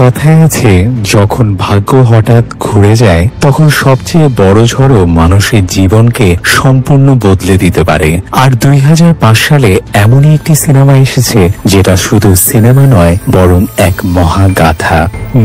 কথায় আছে, যখন ভাগ্য হঠাৎ ঘুরে যায় তখন সবচেয়ে বড় ঝড়ও মানুষের জীবনকে সম্পূর্ণ বদলে দিতে পারে। আর 2005 সালে এমনই একটি সিনেমা এসেছে যেটা শুধু সিনেমা নয় বরং এক মহাগাথা,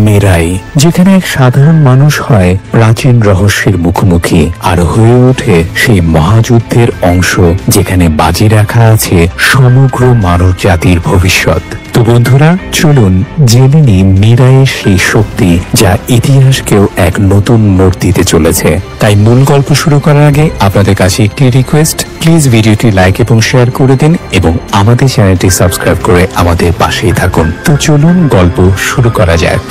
মিরাই, যেখানে এক সাধারণ মানুষ হয় প্রাচীন রহস্যের মুখোমুখি আর হয়ে ওঠে সেই মহাযুদ্ধের অংশ যেখানে বাজি রাখা আছে সমগ্র মানব জাতির ভবিষ্যৎ। তো বন্ধুরা, চলুন জেনে নিই মিরাইয়ের সেই শক্তি যা ইতিহাসকেও এক নতুন মোড় দিতে চলেছে। তাই মূল গল্প শুরু করার আগে আপনাদের কাছে একটি রিকোয়েস্ট, প্লিজ ভিডিওটি লাইক এবং শেয়ার করে দিন এবং আমাদের চ্যানেলটি সাবস্ক্রাইব করে আমাদের পাশেই থাকুন। তো চলুন গল্প শুরু করা যাক।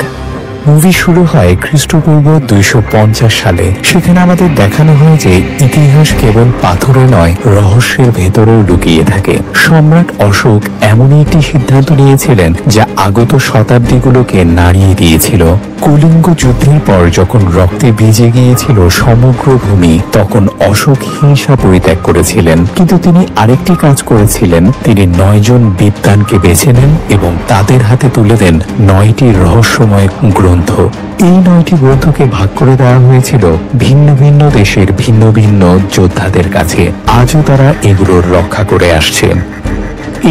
মুভি শুরু হয় খ্রিস্টপূর্ব 250 সালে। সেখানে আমাদের দেখানো হয় যে ইতিহাস কেবল পাথরে নয়, রহস্যের ভেতরেও লুকিয়ে থাকে। সম্রাট অশোক এমনই একটি সিদ্ধান্ত নিয়েছিলেন যা আগত শতাব্দীগুলোকে নাড়িয়ে দিয়েছিল। কলিঙ্গ যুদ্ধের পর যখন রক্তে ভিজে গিয়েছিল সমগ্র ভূমি, তখন অশোক হিংসা পরিত্যাগ করেছিলেন। কিন্তু তিনি আরেকটি কাজ করেছিলেন, তিনি 9 জন বিদ্বানকে বেছে নেন এবং তাদের হাতে তুলে দেন 9টি রহস্যময় গ্রন্থ। এই 9টি গ্রন্থকে ভাগ করে দেওয়া হয়েছিল ভিন্ন ভিন্ন দেশের ভিন্ন ভিন্ন যোদ্ধাদের কাছে। আজও তারা এগুলোর রক্ষা করে আসছেন।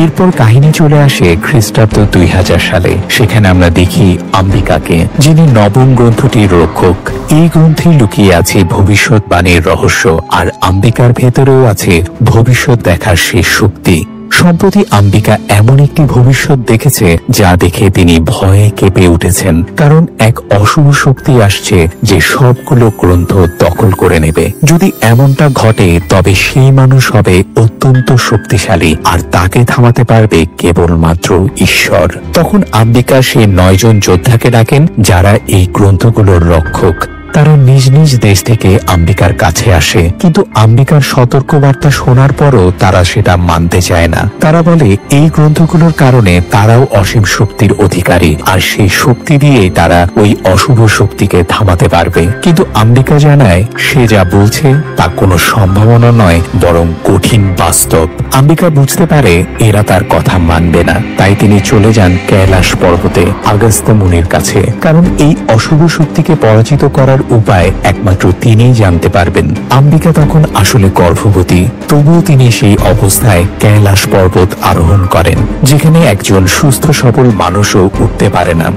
এরপর কাহিনী চলে আসে খ্রিস্টাব্দ 2000 সালে। সেখানে আমরা দেখি আম্বিকাকে, যিনি 9ম গ্রন্থটির রক্ষক। এই গ্রন্থে লুকিয়ে আছে ভবিষ্যৎবাণীর রহস্য, আর আম্বিকার ভেতরেও আছে ভবিষ্যৎ দেখার শেষ শক্তি। সম্প্রতি আম্বিকা এমন একটি ভবিষ্যৎ দেখেছে যা দেখে তিনি ভয়ে কেঁপে উঠেছেন, কারণ এক অশুভ শক্তি আসছে যে সবগুলো গ্রন্থ দখল করে নেবে। যদি এমনটা ঘটে তবে সেই মানুষ হবে অত্যন্ত শক্তিশালী, আর তাকে থামাতে পারবে কেবলমাত্র ঈশ্বর। তখন আম্বিকা সেই 9 জন যোদ্ধাকে ডাকেন যারা এই গ্রন্থগুলোর রক্ষক। তারা নিজ নিজ দেশ থেকে আম্বিকার কাছে আসে, কিন্তু আম্বিকার সতর্কবার্তা শোনার পরও তারা সেটা মানতে চায় না। তারা বলে এই গ্রন্থগুলোর কারণে তারাও অসীম শক্তির অধিকারী, আর সেই শক্তি দিয়েই তারা ওই অশুভ শক্তিকে থামাতে পারবে। কিন্তু আম্বিকা জানায় সে যা বলছে তা কোনো সম্ভাবনা নয়, বরং কঠিন বাস্তব। আম্বিকা বুঝতে পারে এরা তার কথা মানবে না, তাই তিনি চলে যান কৈলাস পর্বতে আগস্ত্য মুনির কাছে, কারণ এই অশুভ শক্তিকে পরাজিত করার উপায় একমাত্র তিনিই জানতে পারবেন। আম্বিকা তখন আসলে গর্ভবতী, তবুও তিনি সেই অবস্থায় কৈলাস পর্বত আরোহণ করেন, যেখানে একজন সুস্থ সবল মানুষও উঠতে পারে না।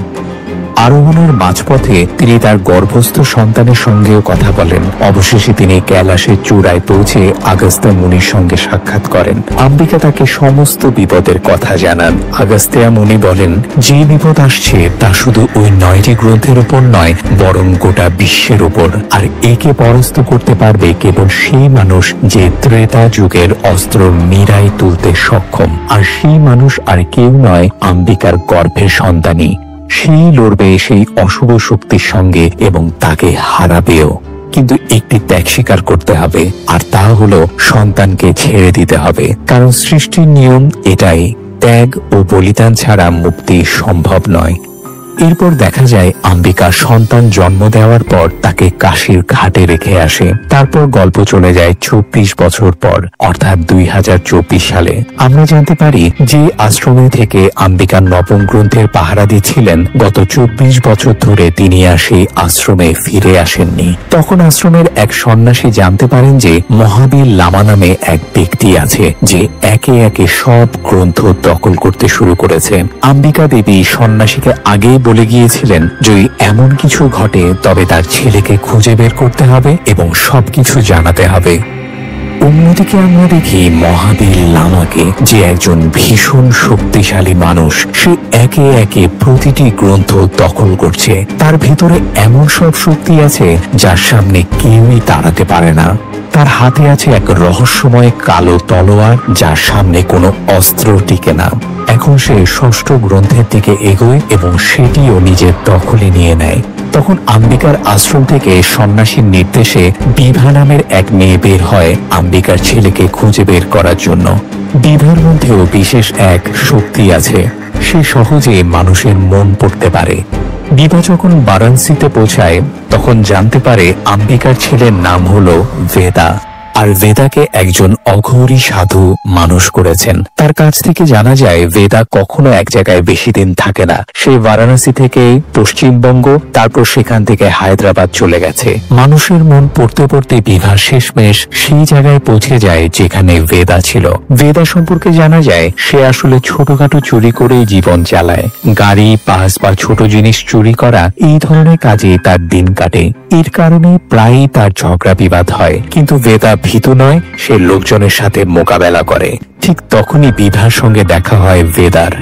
আরোহণের মাঝপথে তিনি তার গর্ভস্থ সন্তানের সঙ্গেও কথা বলেন। অবশেষে তিনি কৈলাসের চূড়ায় পৌঁছে আগস্ত্য মুনির সঙ্গে সাক্ষাৎ করেন। আম্বিকা তাকে সমস্ত বিপদের কথা জানান। আগস্ত্য মুনি বলেন, যে বিপদ আসছে তা শুধু ওই 9টি গ্রন্থের উপর নয়, বরং গোটা বিশ্বের উপর। আর একে পরাস্ত করতে পারবে কেবল সেই মানুষ যে ত্রেতা যুগের অস্ত্র মিরাই তুলতে সক্ষম। আর সেই মানুষ আর কেউ নয়, আম্বিকার গর্ভের সন্তানই। সেই লড়বে সেই অশুভ শক্তির সঙ্গে এবং তাকে হারাবেও। কিন্তু একটি ত্যাগ স্বীকার করতে হবে, আর তা হলো সন্তানকে ছেড়ে দিতে হবে, কারণ সৃষ্টির নিয়ম এটাই, ত্যাগ ও বলিদান ছাড়া মুক্তি সম্ভব নয়। এরপর দেখা যায় আম্বিকা সন্তান জন্ম দেওয়ার পর তাকে কাশীর ঘাটে রেখে আসে। তারপর গল্প চলে যায় 24 বছর পর, অর্থাৎ 2024 সালে। আমরা জানতে পারি যে আশ্রমে থেকে আম্বিকা 9ম গ্রন্থের পাহারা দিচ্ছিলেন, গত 24 বছর ধরে তিনি আর সেই আশ্রমে ফিরে আসেননি। তখন আশ্রমের এক সন্ন্যাসী জানতে পারেন যে মহাবীর লামা নামে এক ব্যক্তি আছে যে একে একে সব গ্রন্থ দখল করতে শুরু করেছে। আম্বিকা দেবী সন্ন্যাসীকে আগেই বলে গিয়েছিলেন যদি এমন কিছু ঘটে তবে তার ছেলেকে খুঁজে বের করতে হবে এবং সবকিছু জানাতে হবে। অন্যদিকে আমরা দেখি মহাবীর লামাকে, যে একজন ভীষণ শক্তিশালী মানুষ। সে একে একে প্রতিটি গ্রন্থ দখল করছে। তার ভেতরে এমন সব শক্তি আছে যার সামনে কেউই দাঁড়াতে পারে না। তার হাতে আছে এক রহস্যময় কালো তলোয়ার যার সামনে কোনো অস্ত্র টিকে না। এখন সে 6ষ্ঠ গ্রন্থের দিকে এগোয় এবং সেটিও নিজের দখলে নিয়ে নেয়। তখন আম্বিকার আশ্রম থেকে সন্ন্যাসীর নির্দেশে বিভা নামের এক মেয়ে বের হয় আম্বিকার ছেলেকে খুঁজে বের করার জন্য। বিভার মধ্যেও বিশেষ এক শক্তি আছে, সে সহজে মানুষের মন পড়তে পারে। বিভা যখন বারাণসীতে পৌঁছায় তখন জানতে পারে আম্বিকার ছেলের নাম হলো বেদা। আর বেদাকে একজন অঘোরী সাধু মানুষ করেছেন। তার কাছ থেকে জানা যায় বেদা কখনো এক জায়গায় বেশি দিন থাকে না। সে বারাণসী থেকে পশ্চিমবঙ্গ, তারপর সেখান থেকে হায়দ্রাবাদ চলে গেছে। মানুষের মন পড়তে পড়তে বিভা শেষমেশ সেই জায়গায় পৌঁছে যায় যেখানে বেদা ছিল। বেদা সম্পর্কে জানা যায় সে আসলে ছোটখাটো চুরি করেই জীবন চালায়। গাড়ি, পাস বা ছোট জিনিস চুরি করা, এই ধরনের কাজে তার দিন কাটে। এর কারণে প্রায়ই তার ঝগড়া বিবাদ হয়, কিন্তু বেদা ভীতু নয়, সে লোকজনের সাথে মোকাবেলা করে। ঠিক তখনই বিভার সঙ্গে দেখা হয় বেদার।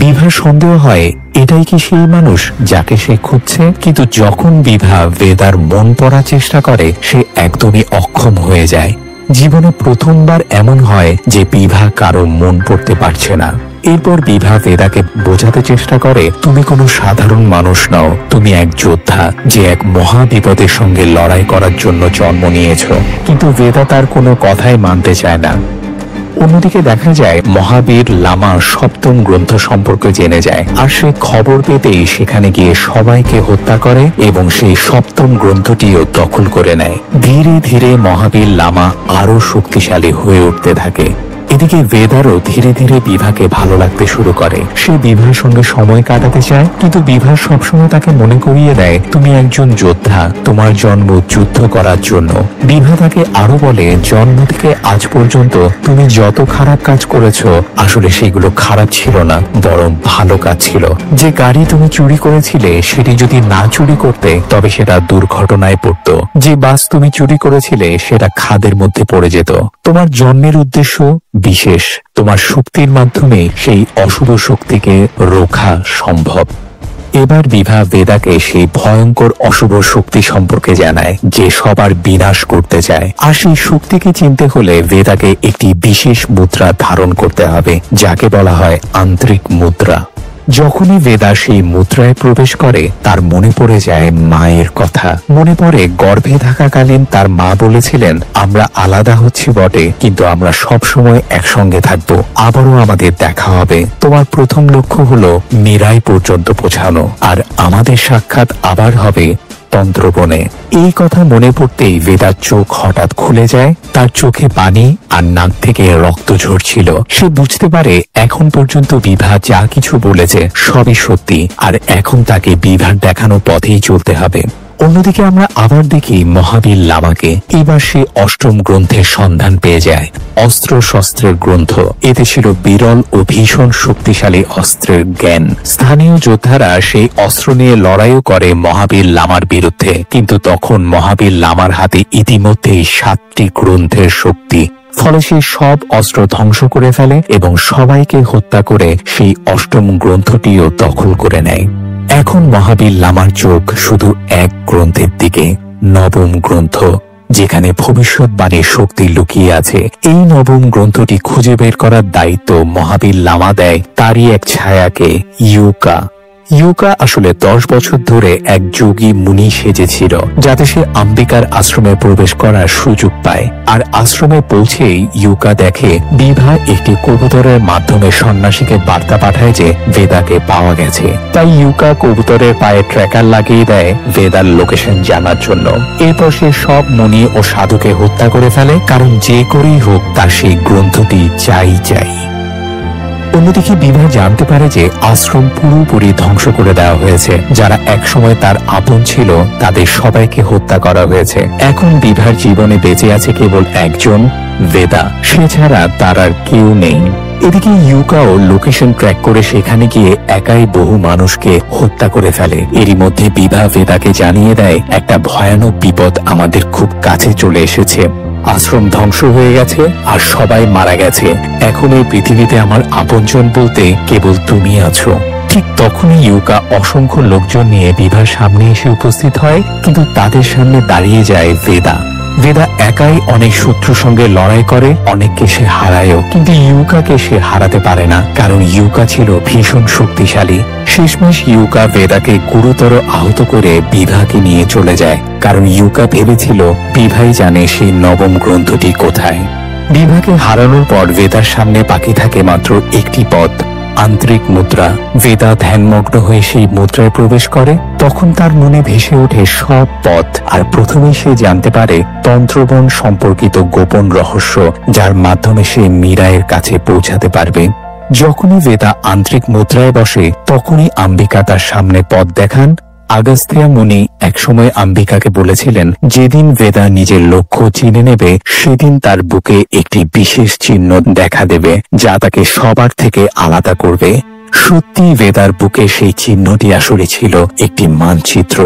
বিভার সন্দেহ হয় এটাই কি সেই মানুষ যাকে সে খুঁজছে, কিন্তু যখন বিভা বেদার মন পড়ার চেষ্টা করে সে একদমই অক্ষম হয়ে যায়। জীবনে প্রথমবার এমন হয় যে বিভা কারো মন পড়তে পারছে না। এরপর বিভা বেদাকে বোঝাতে চেষ্টা করে তুমি কোনো সাধারণ মানুষ নও, তুমি এক যোদ্ধা যে এক মহা বিপদের সঙ্গে লড়াই করার জন্য জন্ম নিয়েছ। কিন্তু বেদা তার কোনো কথাই মানতে চায় না। অন্যদিকে দেখা যায় মহাবীর লামা সপ্তম গ্রন্থ সম্পর্কে জেনে যায়, আর সে খবর পেতেই সেখানে গিয়ে সবাইকে হত্যা করে এবং সেই সপ্তম গ্রন্থটিও দখল করে নেয়। ধীরে ধীরে মহাবীর লামা আরো শক্তিশালী হয়ে উঠতে থাকে। এদিকে বেদারও ধীরে ধীরে বিভাকে ভালো লাগতে শুরু করে। সে বিভার সঙ্গে সময় কাটাতে চায়, কিন্তু বিভা সবসময় তাকে মনে করিয়ে দেয় তুমি একজন যোদ্ধা, তোমার জন্ম যুদ্ধ করার জন্য। বিভা তাকে আরো বলে জন্ম থেকে আজ পর্যন্ত তুমি যত খারাপ কাজ করেছো আসলে সেগুলো খারাপ ছিল না, বরং ভালো কাজ ছিল। যে গাড়ি তুমি চুরি করেছিলে সেটি যদি না চুরি করতে তবে সেটা দুর্ঘটনায় পড়তো। যে বাস তুমি চুরি করেছিলে সেটা খাদের মধ্যে পড়ে যেত। তোমার জন্মের উদ্দেশ্য বিশেষ, তোমার শক্তির মাধ্যমে সেই অশুভ শক্তিকে রোখা সম্ভব। এবার বিভা বেদাকে সেই ভয়ঙ্কর অশুভ শক্তি সম্পর্কে জানায় যে সবার বিনাশ করতে চায়। আর সেই শক্তিকে চিনতে হলে বেদাকে একটি বিশেষ মুদ্রা ধারণ করতে হবে, যাকে বলা হয় আন্তরিক মুদ্রা। যখনই বেদা সেই মুদ্রায় প্রবেশ করে তার মনে পড়ে যায় মায়ের কথা। মনে পড়ে গর্ভে থাকাকালীন তার মা বলেছিলেন আমরা আলাদা হচ্ছি বটে, কিন্তু আমরা সব সময় একসঙ্গে থাকবো, আবারও আমাদের দেখা হবে। তোমার প্রথম লক্ষ্য হলো মীরাই পর্যন্ত পৌঁছানো, আর আমাদের সাক্ষাৎ আবার হবে তন্ত্রবনে। এই কথা মনে পড়তেই বেদার চোখ হঠাৎ খুলে যায়। তার চোখে পানি আর নাক থেকে রক্ত ঝরছিল। সে বুঝতে পারে এখন পর্যন্ত বিভা যা কিছু বলেছে সবই সত্যি, আর এখন তাকে বিভার দেখানো পথেই চলতে হবে। অন্যদিকে আমরা আবার দেখি মহাবীর লামাকে। এবার সে অষ্টম গ্রন্থের সন্ধান পেয়ে যায়, অস্ত্র শস্ত্রের গ্রন্থ। এতে ছিল বিরল ও ভীষণ শক্তিশালী অস্ত্রের জ্ঞান। স্থানীয় যোদ্ধারা সেই অস্ত্র নিয়ে লড়াইও করে মহাবীর লামার বিরুদ্ধে, কিন্তু তখন মহাবীর লামার হাতে ইতিমধ্যেই 7টি গ্রন্থের শক্তি। ফলে সে সব অস্ত্র ধ্বংস করে ফেলে এবং সবাইকে হত্যা করে সেই অষ্টম গ্রন্থটিও দখল করে নেয়। এখন মহাবীর লামার চোখ শুধু এক গ্রন্থের দিকে, নবম গ্রন্থ, যেখানে ভবিষ্যৎবাণীর শক্তি লুকিয়ে আছে। এই নবম গ্রন্থটি খুঁজে বের করার দায়িত্ব মহাবীর লামা দেয় তারই এক ছায়াকে, ইউকা। ইউকা আসলে 10 বছর ধরে এক যোগী মুনি সেজেছিল, যাতে সে আম্বিকার আশ্রমে প্রবেশ করার সুযোগ পায়। আর আশ্রমে পৌঁছেই ইউকা দেখে বিভা একটি কবুতরের মাধ্যমে সন্ন্যাসীকে বার্তা পাঠায় যে বেদাকে পাওয়া গেছে। তাই ইউকা কবুতরের পায়ে ট্র্যাকার লাগিয়ে দেয় বেদার লোকেশন জানার জন্য। এরপর সে সব মুনি ও সাধুকে হত্যা করে ফেলে, কারণ যে করেই হোক তার সেই গ্রন্থটি চাই। অন্যদিকে বিভা জানতে পারে যে আশ্রম পুরোপুরি ধ্বংস করে দেওয়া হয়েছে। যারা একসময় তার আপন ছিল তাদের সবাইকে হত্যা করা হয়েছে। এখন বিভার জীবনে বেঁচে আছে কেবল একজন, বেদা। সে ছাড়া তার আর কেউ নেই। এদিকে ইউকাও লোকেশন ট্র্যাক করে সেখানে গিয়ে একাই বহু মানুষকে হত্যা করে ফেলে। এরই মধ্যে বিভা বেদাকে জানিয়ে দেয় একটা ভয়ানক বিপদ আমাদের খুব কাছে চলে এসেছে। আশ্রম ধ্বংস হয়ে গেছে আর সবাই মারা গেছে। এখন এই পৃথিবীতে আমার আপনজন বলতে কেবল তুমি আছো। ঠিক তখনই ইউকা অসংখ্য লোকজন নিয়ে বিভার সামনে এসে উপস্থিত হয়, কিন্তু তাদের সামনে দাঁড়িয়ে যায় বেদা। বেদা একাই অনেক শত্রুর সঙ্গে লড়াই করে, অনেককে সে হারায়ও, কিন্তু ইউকাকে সে হারাতে পারে না, কারণ ইউকা ছিল ভীষণ শক্তিশালী। শেষমেশ ইউকা বেদাকে গুরুতর আহত করে বিভাকে নিয়ে চলে যায়, কারণ ইউকা ভেবেছিল বিভাই জানে সেই নবম গ্রন্থটি কোথায়। বিভাকে হারানোর পর বেদার সামনে বাকি থাকে মাত্র একটি পথ, আন্তরিক মুদ্রা। বেদা ধ্যানমগ্ন হয়ে সেই মুদ্রায় প্রবেশ করে। তখন তার মনে ভেসে ওঠে সব পথ, আর প্রথমেই সে জানতে পারে তন্ত্রবন সম্পর্কিত গোপন রহস্য, যার মাধ্যমে সে মীরায়ের কাছে পৌঁছাতে পারবে। যখনই বেদা আন্তরিক মুদ্রায় বসে, তখনই অম্বিকা তার সামনে পথ দেখান। আগস্ত্যা মুনি একসময় অম্বিকাকে বলেছিলেন, যেদিন বেদা নিজের লক্ষ্য চিনে নেবে, সেদিন তার বুকে একটি বিশেষ চিহ্ন দেখা দেবে, যা তাকে সবার থেকে আলাদা করবে। সত্যি বেদার বুকে সেই চিহ্নটি আসলে ছিল একটি মানচিত্র।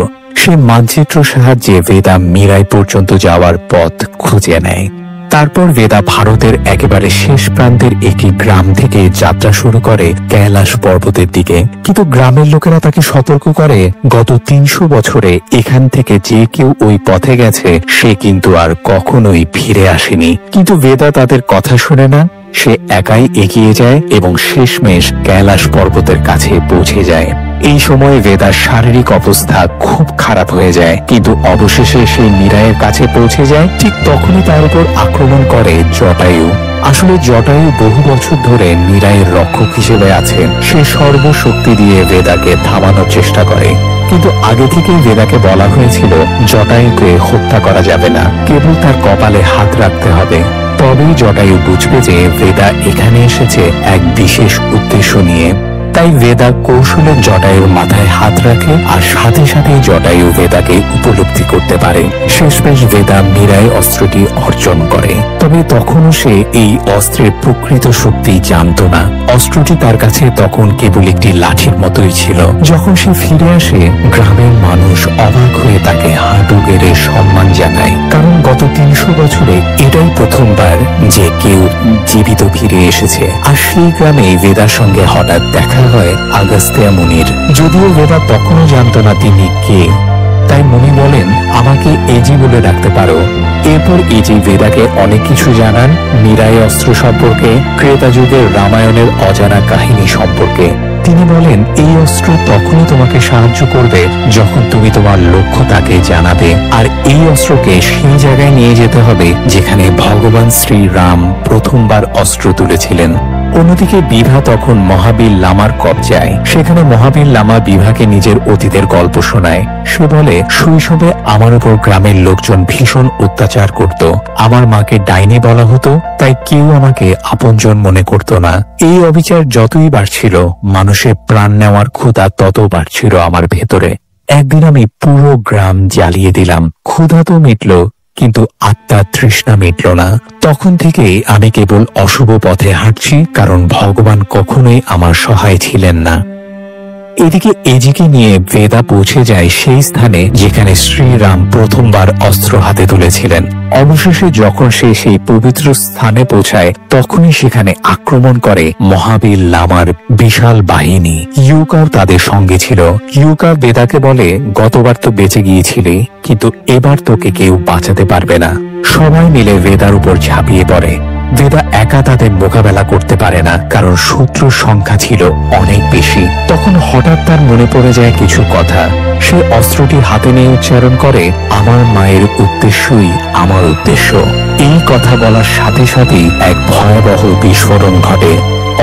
সেই মানচিত্র সাহায্যে বেদা মীরাই পর্যন্ত যাওয়ার পথ খুঁজে নেয়। তারপর বেদা ভারতের একেবারে শেষ প্রান্তের একটি গ্রাম থেকে যাত্রা শুরু করে কৈলাস পর্বতের দিকে। কিন্তু গ্রামের লোকেরা তাকে সতর্ক করে, গত 300 বছরে এখান থেকে যে কেউ ওই পথে গেছে, সে কিন্তু আর কখনোই ফিরে আসেনি। কিন্তু বেদা তাদের কথা শুনে না। সে একাই এগিয়ে যায় এবং শেষমেশ কৈলাস পর্বতের কাছে পৌঁছে যায়। এই সময়ে বেদার শারীরিক অবস্থা খুব খারাপ হয়ে যায়, কিন্তু অবশেষে সে মীরায়ের কাছে পৌঁছে যায়। ঠিক তখনই তার উপর আক্রমণ করে জটায়ু। আসলে জটায়ু বহু বছর ধরে মীরায়ের রক্ষক হিসেবে আছে। সে সর্বশক্তি দিয়ে বেদাকে থামানোর চেষ্টা করে, কিন্তু আগে থেকেই বেদাকে বলা হয়েছিল জটায়ুকে হত্যা করা যাবে না, কেবল তার কপালে হাত রাখতে হবে। তবেই জটায়ু বুঝবে যে বেদা এখানে এসেছে এক বিশেষ উদ্দেশ্য নিয়ে। তাই বেদা কৌশলে জটায়ুর মাথায় হাত রাখে, আর সাথে সাথে জটায়ু বেদাকে উপলব্ধি করতে পারে। শেষমেশ বেদা মীরায় অস্ত্রটি অর্জন করে। তবে তখনও সে এই অস্ত্রের প্রকৃত শক্তি জানত না। অস্ত্রটি তার কাছে তখন কেবল একটি লাঠির মতোই ছিল। যখন সে ফিরে আসে, গ্রামের মানুষ অবাক হয়ে তাকে হাঁটু গেড়ে সম্মান জানায়, কারণ গত 300 বছরে এটাই প্রথমবার যে কেউ জীবিত ফিরে এসেছে। আর সেই গ্রামে বেদার সঙ্গে হঠাৎ দেখা হয় আগস্ত্যা মুনির। যদিও বেদা তখনও জানত না তিনি কে। তাই মুনি বলেন, আমাকে এজি বলে ডাকতে পারো। এরপর এজি বেদাকে অনেক কিছু জানান, মীরায় অস্ত্র সম্পর্কে, ত্রেতা যুগের রামায়ণের অজানা কাহিনী সম্পর্কে। তিনি বলেন, এই অস্ত্র তখনই তোমাকে সাহায্য করবে যখন তুমি তোমার লক্ষ্য তাকে জানাবে, আর এই অস্ত্রকে সেই জায়গায় নিয়ে যেতে হবে যেখানে ভগবান শ্রীরাম প্রথমবার অস্ত্র তুলেছিলেন। অন্যদিকে বিভা তখন মহাবীর লামার কবজায়। সেখানে মহাবীর লামা বিভাকে নিজের অতীতের গল্প শোনায়। সে বলে, শৈশবে আমার উপর গ্রামের লোকজন ভীষণ অত্যাচার করত। আমার মাকে ডাইনি বলা হতো, তাই কেউ আমাকে আপনজন মনে করত না। এই অবিচার যতই বাড়ছিল, মানুষের প্রাণ নেওয়ার ক্ষুধা তত বাড়ছিল আমার ভেতরে। একদিন আমি পুরো গ্রাম জ্বালিয়ে দিলাম। ক্ষুধা তো মিটল, কিন্তু আত্মার তৃষ্ণা মিটল না। তখন থেকেই আমি কেবল অশুভ পথে হাঁটছি, কারণ ভগবান কখনোই আমার সহায় ছিলেন না। এদিকে এজিকে নিয়ে বেদা পৌঁছে যায় সেই স্থানে যেখানে শ্রীরাম প্রথমবার অস্ত্র হাতে তুলেছিলেন। অবশেষে যখন সে সেই পবিত্র স্থানে পৌঁছায়, তখনই সেখানে আক্রমণ করে মহাবীর লামার বিশাল বাহিনী। ইউকাও তাদের সঙ্গে ছিল। ইউকা বেদাকে বলে, গতবার তো বেঁচে গিয়েছিলে, কিন্তু এবার তোকে কেউ বাঁচাতে পারবে না। সবাই মিলে বেদার উপর ঝাঁপিয়ে পড়ে। বেদা একা তাদের মোকাবেলা করতে পারে না, কারণ শত্রুর সংখ্যা ছিল অনেক বেশি। তখন হঠাৎ তার মনে পড়ে যায় কিছু কথা। সে অস্ত্রটি হাতে নিয়ে উচ্চারণ করে, আমার মায়ের উদ্দেশ্যই আমার উদ্দেশ্য। এই কথা বলার সাথে সাথেই এক ভয়াবহ বিস্ফোরণ ঘটে।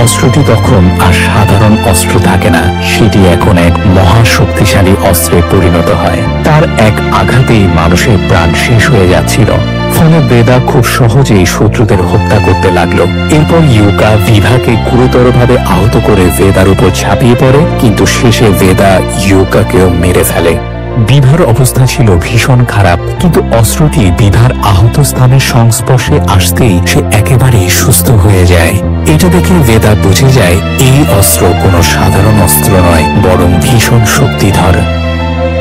অস্ত্রটি তখন আর সাধারণ অস্ত্র থাকে না, সেটি এখন এক মহাশক্তিশালী অস্ত্রে পরিণত হয়। তার এক আঘাতেই মানুষের প্রাণ শেষ হয়ে যাচ্ছিল। ফলে বেদা খুব সহজেই শত্রুদের হত্যা করতে লাগলো। এরপর ইউকা বিভাকে গুরুতরভাবে আহত করে বেদার উপর ঝাঁপিয়ে পড়ে, কিন্তু শেষে বেদা ইউকাকেও মেরে ফেলে। বিভার অবস্থা ছিল ভীষণ খারাপ, কিন্তু অস্ত্রটি বিভার আহত স্থানের সংস্পর্শে আসতেই সে একেবারেই সুস্থ হয়ে যায়। এটা দেখে বেদা বুঝে যায় এই অস্ত্র কোনো সাধারণ অস্ত্র নয়, বরং ভীষণ শক্তিধর।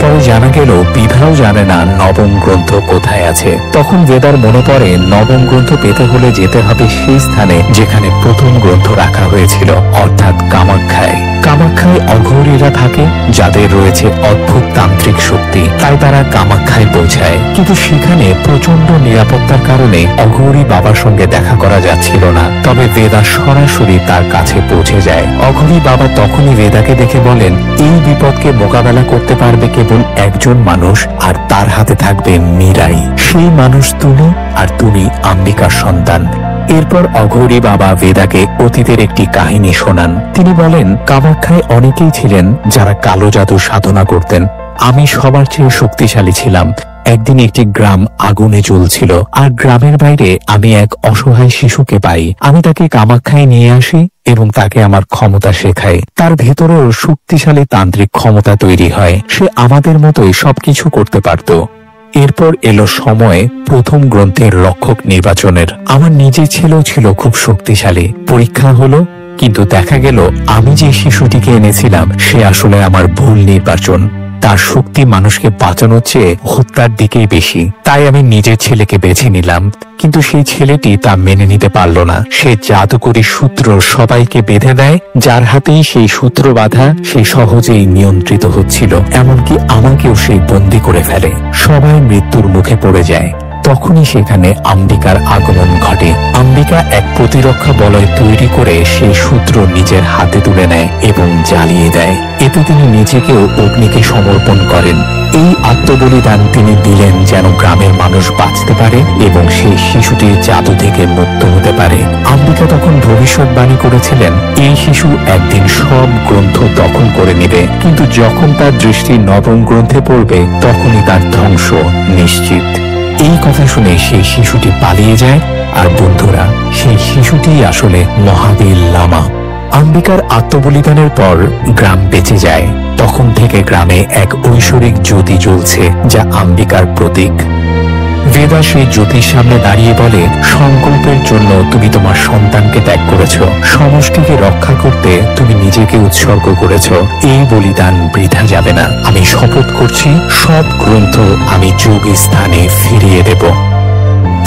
পরে জানা গেল বিভাও জানে না নবম গ্রন্থ কোথায় আছে। তখন বেদার মনে পড়ে, নবম গ্রন্থ পেতে হলে যেতে হবে সেই স্থানে যেখানে প্রথম গ্রন্থ রাখা হয়েছিল, অর্থাৎ কামাখ্যায়। কামাখ্যায় অঘোরীরা থাকে, যাদের রয়েছে অদ্ভুত তান্ত্রিক শক্তি। তাই তারা কামাখ্যায় পৌঁছায়, কিন্তু সেখানে প্রচন্ড নিরাপত্তার কারণে অঘোরী বাবার সঙ্গে দেখা করা যাচ্ছিল না। তবে বেদা সরাসরি তার কাছে পৌঁছে যায়। অঘোরী বাবা তখনই বেদাকে দেখে বলেন, এই বিপদকে মোকাবেলা করতে পারবে কেবল একজন মানুষ, আর তার হাতে থাকবে মীরাই। সেই মানুষ তুমি, আর তুমি অম্বিকার সন্তান। এরপর অঘোরী বাবা বেদাকে অতীতের একটি কাহিনী শোনান। তিনি বলেন, কামাখ্যায় অনেকেই ছিলেন যারা কালো জাদু সাধনা করতেন। আমি সবার চেয়ে শক্তিশালী ছিলাম। একদিন একটি গ্রাম আগুনে জ্বলছিল, আর গ্রামের বাইরে আমি এক অসহায় শিশুকে পাই। আমি তাকে কামাখ্যায় নিয়ে আসি এবং তাকে আমার ক্ষমতা শেখাই। তার ভেতরেও শক্তিশালী তান্ত্রিক ক্ষমতা তৈরি হয়। সে আমাদের মতোই সবকিছু করতে পারত। এরপর এলো সময় প্রথম গ্রন্থের রক্ষক নির্বাচনের। আমার নিজের ছেলেও ছিল খুব শক্তিশালী। পরীক্ষা হলো, কিন্তু দেখা গেল আমি যে শিশুটিকে এনেছিলাম সে আসলে আমার ভুল নির্বাচন। তার শক্তি মানুষকে বাঁচানোর চেয়ে হত্যার দিকেই বেশি। তাই আমি নিজের ছেলেকে বেছে নিলাম, কিন্তু সেই ছেলেটি তা মেনে নিতে পারল না। সে জাদুকরী সূত্র সবাইকে বেঁধে দেয়। যার হাতেই সেই সূত্র বাঁধা সে সহজেই নিয়ন্ত্রিত হচ্ছিল। এমনকি আমাকেও সেই বন্দী করে ফেলে। সবাই মৃত্যুর মুখে পড়ে যায়। তখনই সেখানে অম্বিকার আগমন ঘটে। অম্বিকা এক প্রতিরক্ষা বলয় তৈরি করে সেই সূত্র নিজের হাতে তুলে নেয় এবং জ্বালিয়ে দেয়। এতে তিনি নিজেকেও অগ্নিকে সমর্পণ করেন। এই আত্মবলিদান তিনি দিলেন যেন গ্রামের মানুষ বাঁচতে পারে এবং সেই শিশুটির জাদু থেকে মুক্ত হতে পারে। অম্বিকা তখন ভবিষ্যৎবাণী করেছিলেন, এই শিশু একদিন সব গ্রন্থ দখল করে নেবে, কিন্তু যখন তার দৃষ্টি নবম গ্রন্থে পড়বে তখনই তার ধ্বংস নিশ্চিত। এই কথা শুনে সেই শিশুটি পালিয়ে যায়। আর বন্ধুরা, সেই শিশুটিই আসলে মহাবীর লামা। অম্বিকার আত্মবলিদানের পর গ্রাম বেঁচে যায়। তখন থেকে গ্রামে এক ঐশ্বরিক জ্যোতি জ্বলছে, যা অম্বিকার প্রতীক। বেদা সেই জ্যোতির সামনে দাঁড়িয়ে বলে, সংকল্পের জন্য তুমি তোমার সন্তানকে ত্যাগ করেছ, সমষ্টিকে রক্ষা করতে তুমি নিজেকে উৎসর্গ করেছ। এই বলিদান বৃথা যাবে না। আমি শপথ করছি, সব গ্রন্থ আমি যোগ স্থানে ফিরিয়ে দেব।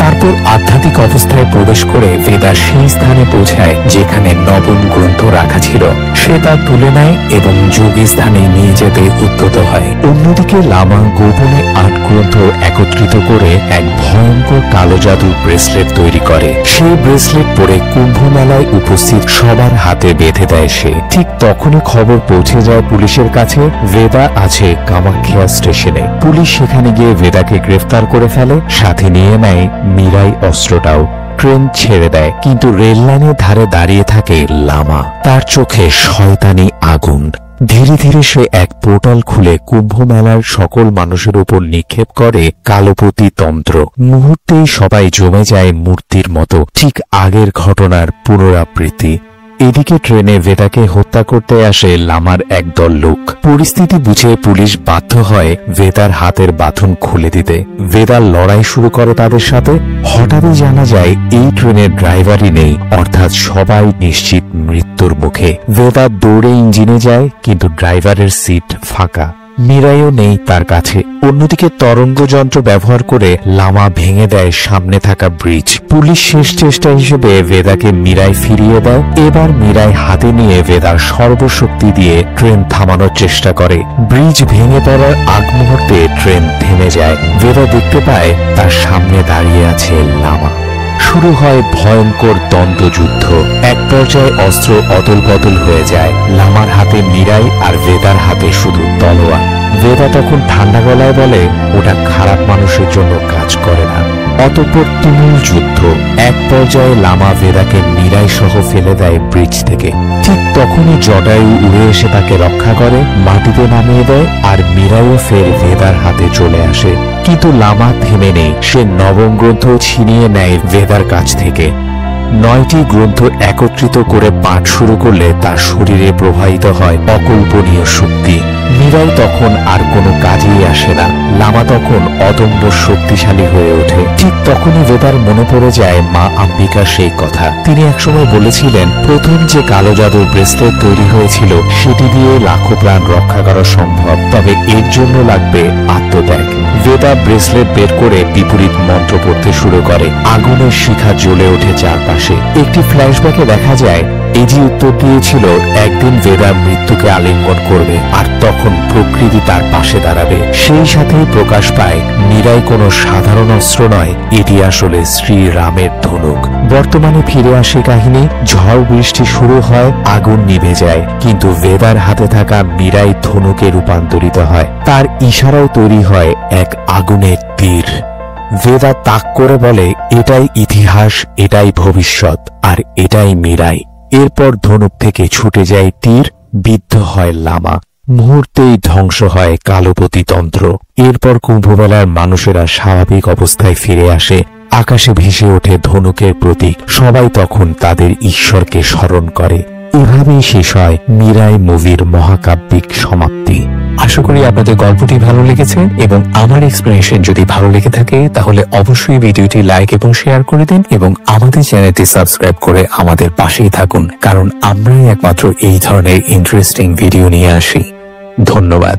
তারপর আধ্যাত্মিক অবস্থায় প্রবেশ করে বেদা সেই স্থানে পৌঁছায় যেখানে নবম গ্রন্থ রাখা ছিল। সে তা তুলে নেয় এবং যোগী স্থানে নিয়ে যেতে উদ্যত হয়। অন্যদিকে লামা গোপনে 8 গ্রন্থ একত্রিত করে এক ভয়ঙ্কর কালো জাদুর ব্রেসলেট তৈরি করে। সেই ব্রেসলেট পরে কুম্ভ মেলায় উপস্থিত সবার হাতে বেঁধে দেয় সে। ঠিক তখনই খবর পৌঁছে যায় পুলিশের কাছে, বেদা আছে কামাখ্যা স্টেশনে। পুলিশ সেখানে গিয়ে বেদাকে গ্রেফতার করে ফেলে, সাথে নিয়ে নেয় মীরাই অস্ত্রটাও। ট্রেন ছেড়ে দেয়, কিন্তু রেল লাইনের ধারে দাঁড়িয়ে থাকে লামা। তার চোখে শয়তানি আগুন। ধীরে ধীরে সে এক পোর্টাল খুলে কুম্ভ মেলার সকল মানুষের উপর নিক্ষেপ করে কালোপতি তন্ত্র। মুহূর্তেই সবাই জমে যায় মূর্তির মতো, ঠিক আগের ঘটনার পুনরাবৃত্তি। এদিকে ট্রেনে বেদাকে হত্যা করতে আসে লামার একদল লোক। পরিস্থিতি বুঝে পুলিশ বাধ্য হয় বেদার হাতের বাঁধন খুলে দিতে। বেদা লড়াই শুরু করে তাদের সাথে। হঠাৎই জানা যায় এই ট্রেনের ড্রাইভারই নেই, অর্থাৎ সবাই নিশ্চিত মৃত্যুর মুখে। বেদা দৌড়ে ইঞ্জিনে যায়, কিন্তু ড্রাইভারের সিট ফাঁকা। মীরাইও নেই তার কাছে। অন্যদিকে তরঙ্গ যন্ত্র ব্যবহার করে লামা ভেঙে দেয় সামনে থাকা ব্রিজ। পুলিশ শেষ চেষ্টা হিসেবে বেদাকে মীরাই ফিরিয়ে দেয়। এবার মীরাই হাতে নিয়ে বেদার সর্বশক্তি দিয়ে ট্রেন থামানোর চেষ্টা করে। ব্রিজ ভেঙে পড়ার আগ মুহূর্তে ট্রেন থেমে যায়। বেদা দেখতে পায় তার সামনে দাঁড়িয়ে আছে লামা। শুরু হয় ভয়ঙ্কর দ্বন্দ্বযুদ্ধ। এক পর্যায়ে অস্ত্র অদল বদল হয়ে যায়। লামার হাতে মীরাই আর বেদার হাতে শুধু তলোয়ার। বেদা তখন ঠান্ডা গলায় বলে, ওটা খারাপ মানুষের জন্য কাজ করে না। অতঃপর তুমুল যুদ্ধ। এক পর্যায়ে লামা বেদাকে মীরাই সহ ফেলে দেয় ব্রিজ থেকে। ঠিক তখনই জটায়ু উড়ে এসে তাকে রক্ষা করে, মাটিতে নামিয়ে দেয়, আর মীরাইও ফের বেদার হাতে চলে আসে। কিন্তু লামা থেমে নেই। সে নবম গ্রন্থ ছিনিয়ে নেয় বেদার কাছ থেকে। 9টি গ্রন্থ একত্রিত করে পাঠ শুরু করলে তার শরীরে প্রবাহিত হয় অকল্পনীয় শক্তি। মীরাই তখন আর কোনো কাজেই আসে না। লামা তখন অদম্য শক্তিশালী হয়ে ওঠে। ঠিক তখনই বেদার মনে পড়ে যায় মা অম্বিকার সেই কথা। তিনি একসময় বলেছিলেন, প্রথম যে কালো জাদুর ব্রেসলেট তৈরি হয়েছিল সেটি দিয়ে লাখো প্রাণ রক্ষা করা সম্ভব, তবে এর জন্য লাগবে আত্মত্যাগ। বেদা ব্রেসলেট বের করে বিপরীত মন্ত্র পড়তে শুরু করে। আগুনের শিখা জ্বলে ওঠে চারপাশে। একটি ফ্ল্যাশব্যাকে দেখা যায় এজি উত্তর দিয়েছিল একদিন বেদা মৃত্যুকে আলিঙ্গন করবে, আর তখন প্রকৃতি তার পাশে দাঁড়াবে। সেই সাথেই প্রকাশ পায় মীরাই কোনো সাধারণ অস্ত্র নয়, এটি আসলে শ্রীরামের ধনুক। বর্তমানে ফিরে আসে কাহিনী। ঝড় বৃষ্টি শুরু হয়, আগুন নিভে যায়, কিন্তু বেদার হাতে থাকা মীরাই ধনুকে রূপান্তরিত হয়। তার ইশারায় তৈরি হয় এক আগুনের তীর। ভেদা তাক করে বলে, এটাই ইতিহাস, এটাই ভবিষ্যৎ, আর এটাই মীরাই। এরপর ধনুক থেকে ছুটে যায় তীর, বিদ্ধ হয় লামা, মুহূর্তেই ধ্বংস হয় কালপতি তন্ত্র। এরপর কুম্ভমেলার মানুষেরা স্বাভাবিক অবস্থায় ফিরে আসে, আকাশে ভেসে ওঠে ধনুকের প্রতীক, সবাই তখন তাদের ঈশ্বরকে স্মরণ করে। এভাবেই শেষ হয় মীরাই মুভির মহাকাব্যিক সমাপ্তি। আশা করি আপনাদের গল্পটি ভালো লেগেছে এবং আমার এক্সপ্লেনেশন যদি ভালো লেগে থাকে তাহলে অবশ্যই ভিডিওটি লাইক এবং শেয়ার করে দিন এবং আমাদের চ্যানেলটি সাবস্ক্রাইব করে আমাদের পাশেই থাকুন, কারণ আমরাই একমাত্র এই ধরনের ইন্টারেস্টিং ভিডিও নিয়ে আসি। ধন্যবাদ।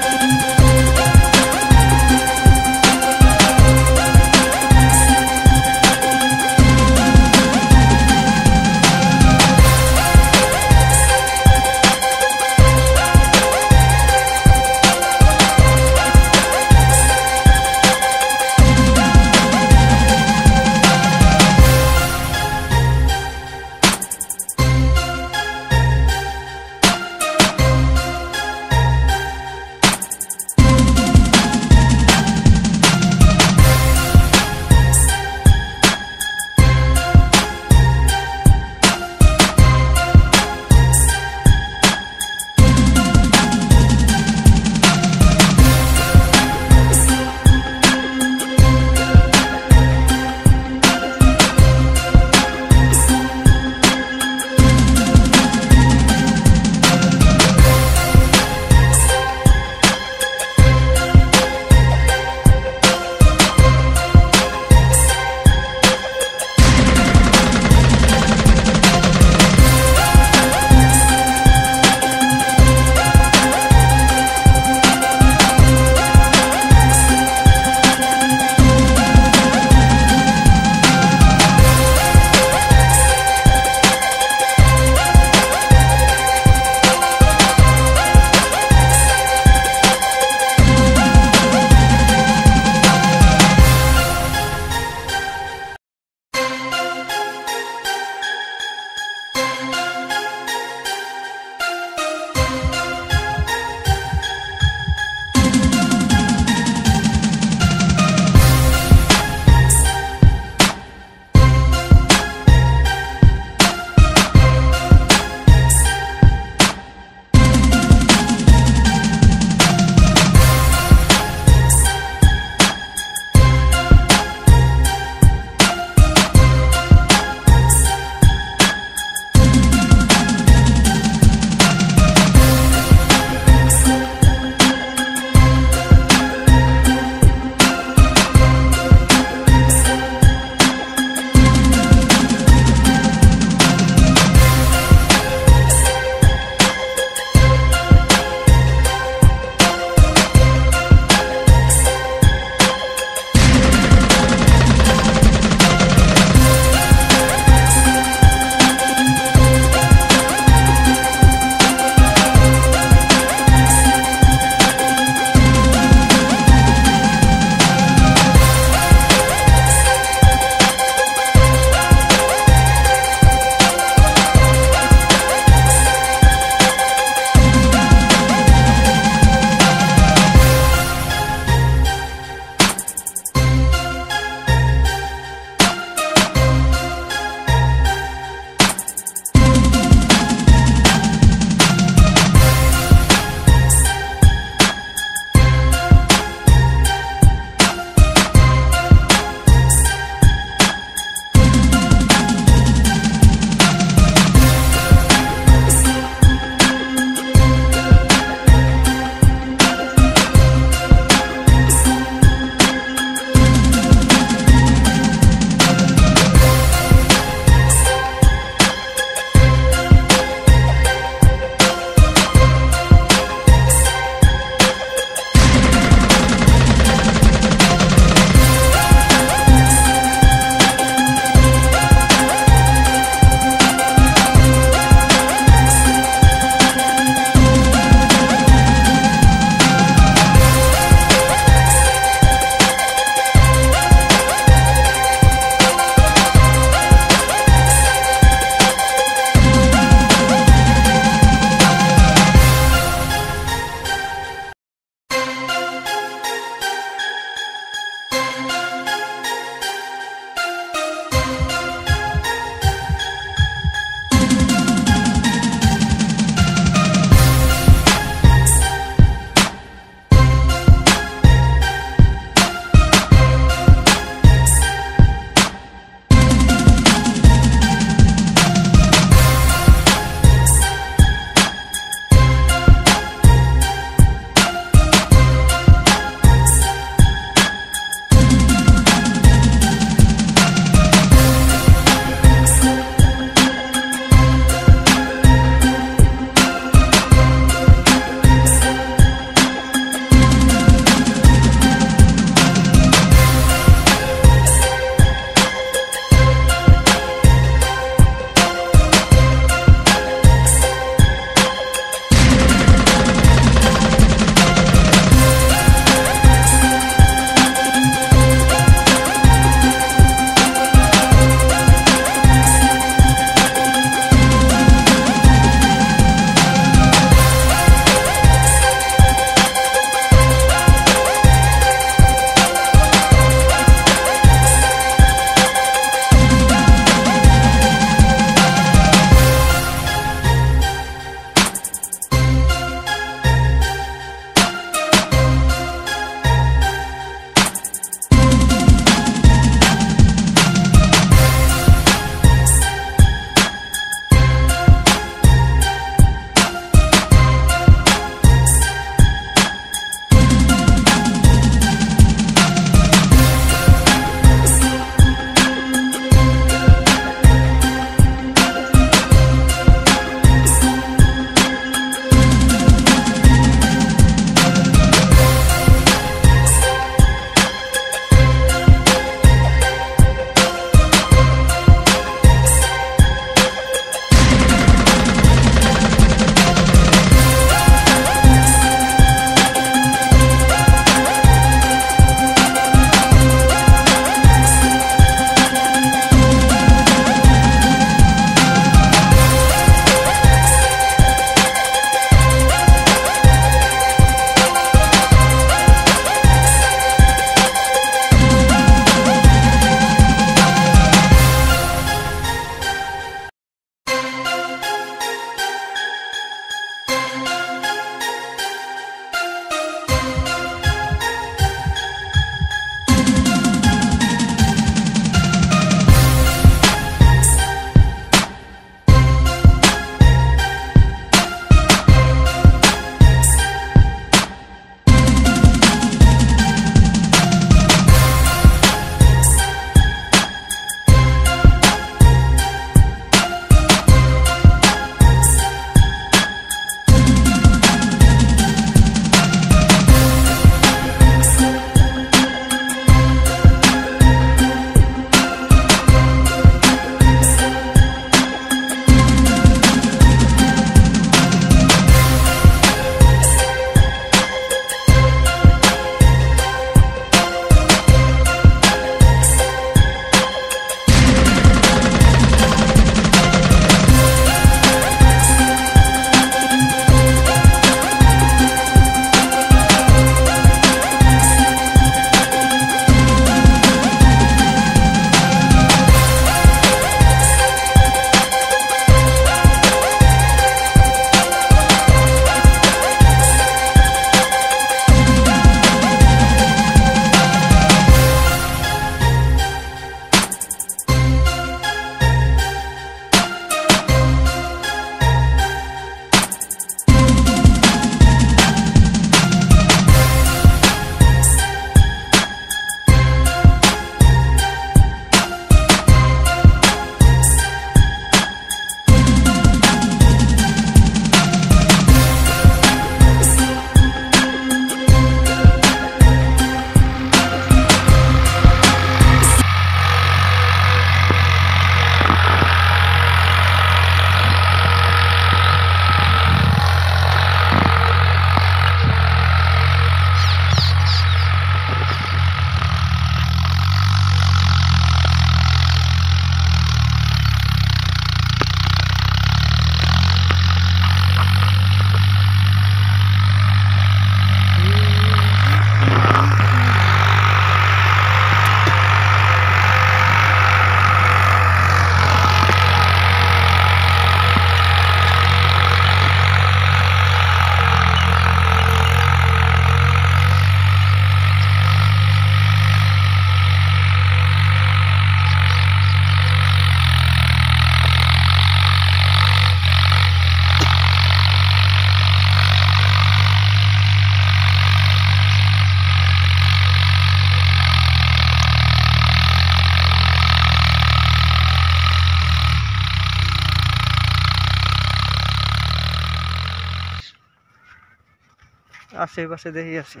আশেপাশে দেখি আসি।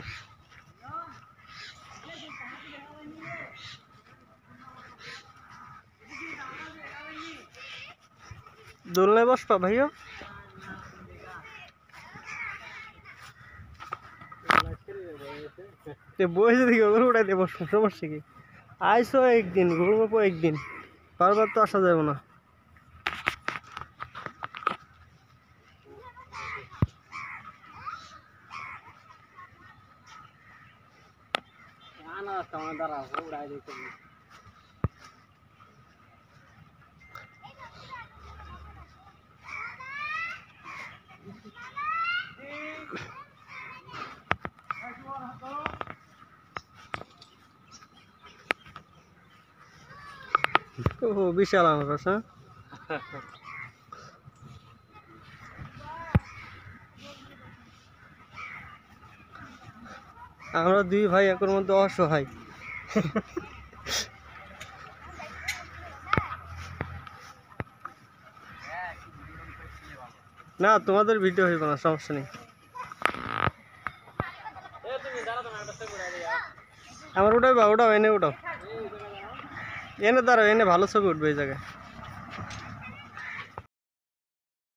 দোলনায় বসবা ভাইয়া? বসে দেখি ওগুলো উঠাই দেবো, সমস্যা কি? আইসো একদিন, ঘুরবো একদিন, বারবার তো আসা যাবে না। ও বিশাল আনারস, হ্যাঁ। আমরা দুই ভাই একের মধ্যে অসহায়। না তোমাদের ভিডিও হইব না, সমস্যা নেই। আমার ওটাই বা ওটাও এনে ওটাও এনে দাঁড়াও, এনে ভালো ছবি উঠবে এই জায়গায়।